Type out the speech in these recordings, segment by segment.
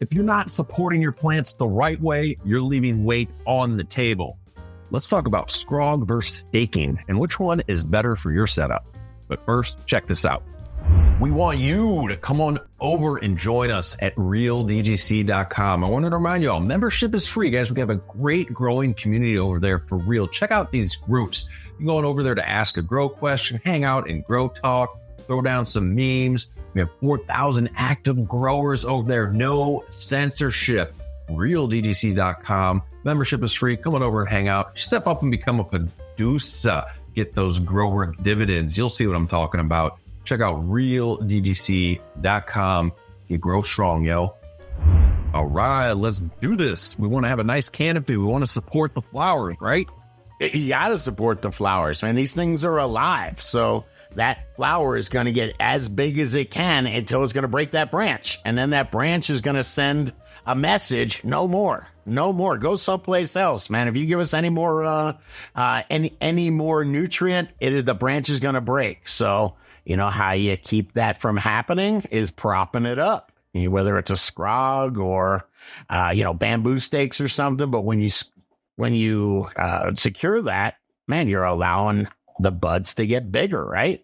If you're not supporting your plants the right way, you're leaving weight on the table. Let's talk about Scrog versus staking and which one is better for your setup. But first, check this out. We want you to come on over and join us at realdgc.com. I wanted to remind you all, membership is free, guys. We have a great growing community over there for real. Check out these groups. You can go on over there to ask a grow question, hang out and grow talk, throw down some memes. We have 4,000 active growers over there. No censorship. realdgc.com. Membership is free. Come on over and hang out. Step up and become a producer. Get those grower dividends. You'll see what I'm talking about. Check out realdgc.com. You grow strong, yo. All right, let's do this. We want to have a nice canopy. We want to support the flowers, right? You got to support the flowers, man. These things are alive. So that flower is going to get as big as it can until it's going to break that branch. And then that branch is going to send a message, no more. No more. Go someplace else, man. If you give us any more any more nutrient, the branch is going to break. So you know how you keep that from happening is propping it up, whether it's a scrog or, bamboo stakes or something. But when you secure that, man, you're allowing the buds to get bigger, right?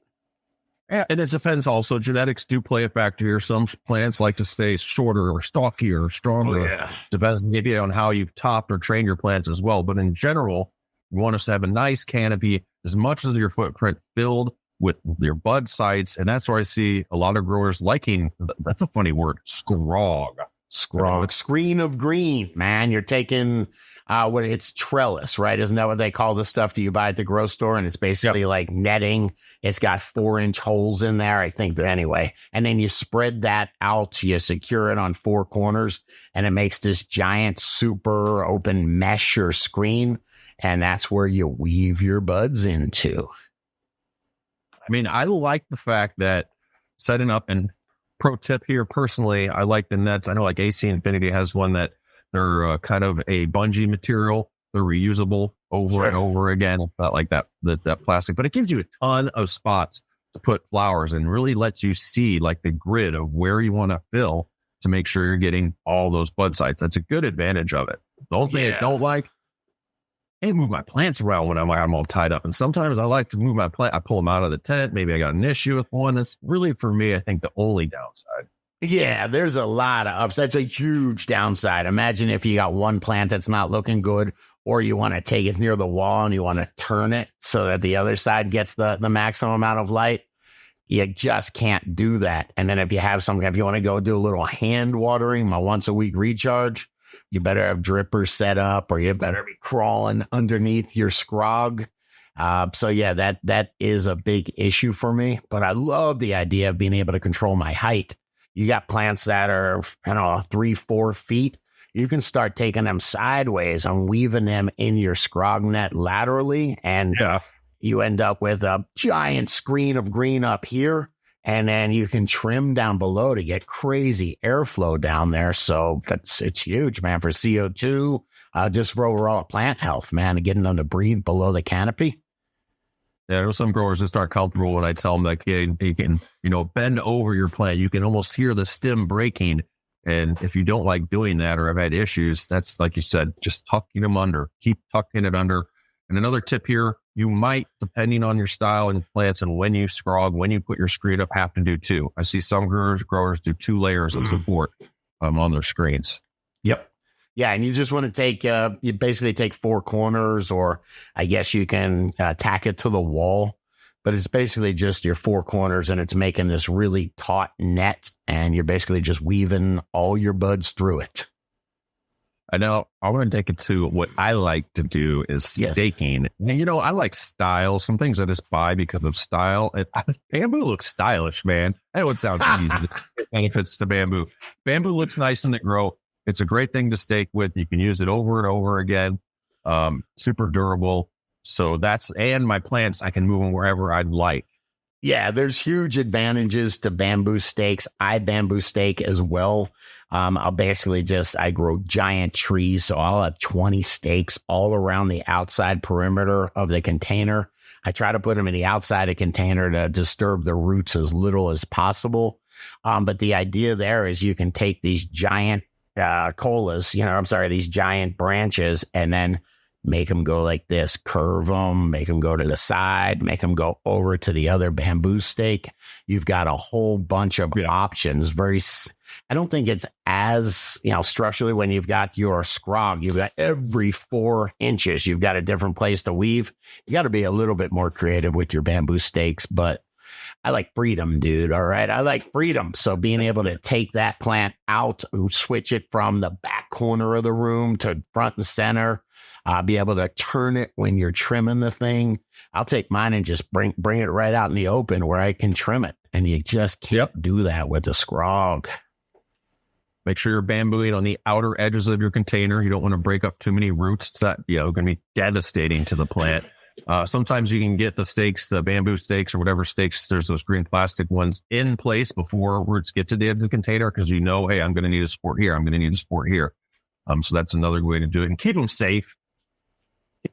Yeah, and it depends also. Genetics do play a factor here. Some plants like to stay shorter or stockier or stronger. Oh, yeah. Depends maybe on how you've topped or trained your plants as well. But in general, you want us to have a nice canopy, as much as your footprint filled with your bud sites. And that's where I see a lot of growers liking, that's a funny word, scrog. Screen of green, man. You're taking it's trellis, right? Isn't that what they call the stuff that you buy at the grocery store? And it's basically like netting. It's got 4-inch holes in there, I think, anyway. And then you spread that out, you secure it on 4 corners, and it makes this giant super open mesh or screen. And that's where you weave your buds into. I mean, I like the fact that setting up, and pro tip here personally, I like the nets. I know like AC Infinity has one that they're kind of a bungee material. They're reusable over and over again. It's not like that plastic, but it gives you a ton of spots to put flowers and really lets you see like the grid of where you want to fill to make sure you're getting all those bud sites. That's a good advantage of it. The only thing I don't like, I move my plants around when I'm all tied up. And sometimes I like to move my plant. I pull them out of the tent. Maybe I got an issue with one. That's really, for me, I think the only downside. Yeah, there's a lot of ups. That's a huge downside. Imagine if you got one plant that's not looking good, or you want to take it near the wall and you want to turn it so that the other side gets the maximum amount of light. You just can't do that. And then if you want to go do a little hand watering, my once a week recharge, you better have drippers set up, or you better be crawling underneath your scrog. So yeah, that is a big issue for me, but I love the idea of being able to control my height. You got plants that are, 3-4 feet. You can start taking them sideways and weaving them in your scrog net laterally. And you end up with a giant screen of green up here. And then you can trim down below to get crazy airflow down there. So it's huge, man, for CO2, just for overall plant health, man, and getting them to breathe below the canopy. Yeah, there's some growers that start comfortable when I tell them like, yeah, you can, bend over your plant. You can almost hear the stem breaking. And if you don't like doing that or have had issues, that's like you said, just tucking them under, keep tucking it under. And another tip here, you might, depending on your style and plants and when you scrog, when you put your screen up, have to do 2. I see some growers do 2 layers of support on their screens. Yep. Yeah, and you just want to take, you basically take 4 corners, or I guess you can tack it to the wall, but it's basically just your 4 corners, and it's making this really taut net, and you're basically just weaving all your buds through it. I know. I want to take it to what I like to do is staking. And, I like style. Some things I just buy because of style. Bamboo looks stylish, man. I know it sounds easy. It benefits to bamboo. Bamboo looks nice in the grow. It's a great thing to stake with. You can use it over and over again. Super durable. So and my plants, I can move them wherever I'd like. Yeah, there's huge advantages to bamboo stakes. I bamboo stake as well. I'll basically I grow giant trees. So I'll have 20 stakes all around the outside perimeter of the container. I try to put them in the outside of the container to disturb the roots as little as possible. But the idea there is you can take these giant colas, these giant branches, and then make them go like this, curve them, make them go to the side, make them go over to the other bamboo stake. You've got a whole bunch of options. I don't think it's as, structurally when you've got your scrog, you've got every 4 inches, you've got a different place to weave. You got to be a little bit more creative with your bamboo stakes, but I like freedom, dude. All right. I like freedom. So being able to take that plant out, switch it from the back corner of the room to front and center, be able to turn it when you're trimming the thing. I'll take mine and just bring it right out in the open where I can trim it. And you just can't do that with the scrog. Make sure you're bambooing on the outer edges of your container. You don't want to break up too many roots. It's not, going to be devastating to the plant. Sometimes you can get the stakes, the bamboo stakes or whatever stakes, there's those green plastic ones in place before roots get to the end of the container because hey, I'm going to need a support here. I'm going to need a support here. So that's another way to do it and keep them safe.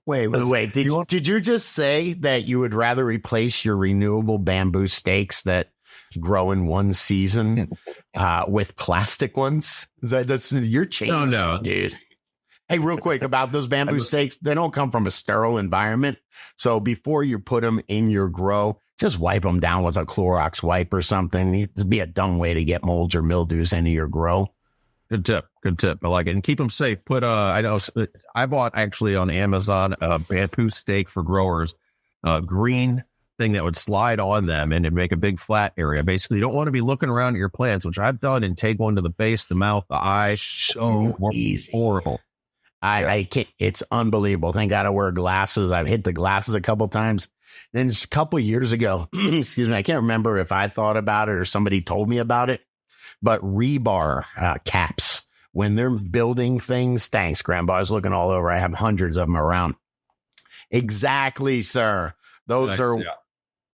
Wait. Did you just say that you would rather replace your renewable bamboo stakes that grow in one season with plastic ones? You're changing, no, dude. Hey, real quick about those bamboo stakes, they don't come from a sterile environment. So before you put them in your grow, just wipe them down with a Clorox wipe or something. It'd be a dumb way to get molds or mildews into your grow. Good tip. I like it. And keep them safe. I bought actually on Amazon a bamboo stake for growers, green thing that would slide on them and it'd make a big flat area. Basically, you don't want to be looking around at your plants, which I've done, and take one to the base, the mouth, the eye. So easy. Horrible. I can't, it's unbelievable. Thank God I wear glasses. I've hit the glasses a couple times. Then just a couple years ago, excuse me, I can't remember if I thought about it or somebody told me about it, but rebar caps, when they're building things, thanks, Grandpa. I was looking all over. I have hundreds of them around. Exactly, sir. Those are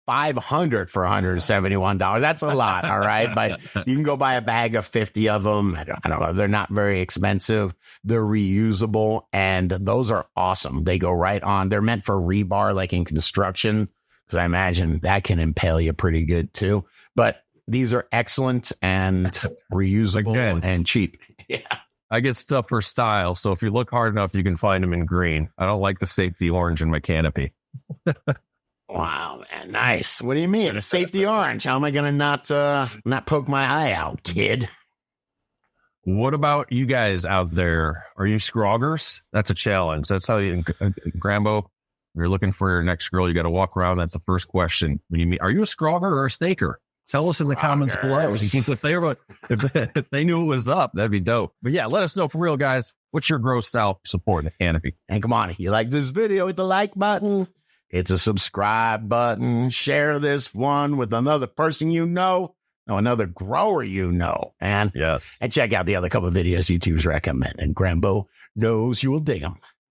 500 for $171. That's a lot. All right. But you can go buy a bag of 50 of them. I don't know. They're not very expensive. They're reusable and those are awesome. They go right on. They're meant for rebar, like in construction, because I imagine that can impale you pretty good too. But these are excellent and reusable and cheap. Yeah. I get stuff for style. So if you look hard enough, you can find them in green. I don't like the safety orange in my canopy. Wow, man, nice. What do you mean? A safety orange? How am I going to not poke my eye out, kid? What about you guys out there? Are you scroggers? That's a challenge. That's how you, Grambo, if you're looking for your next girl, you got to walk around. That's the first question. When you meet, are you a scrogger or a staker? Tell us in the comments below. If they knew it was up, that'd be dope. But yeah, let us know for real, guys. What's your grow style support in the canopy? And come on, if you like this video, hit the like button. It's a subscribe button. Share this one with another person another grower and check out the other couple of videos YouTube's recommending. Grambo knows you will dig them.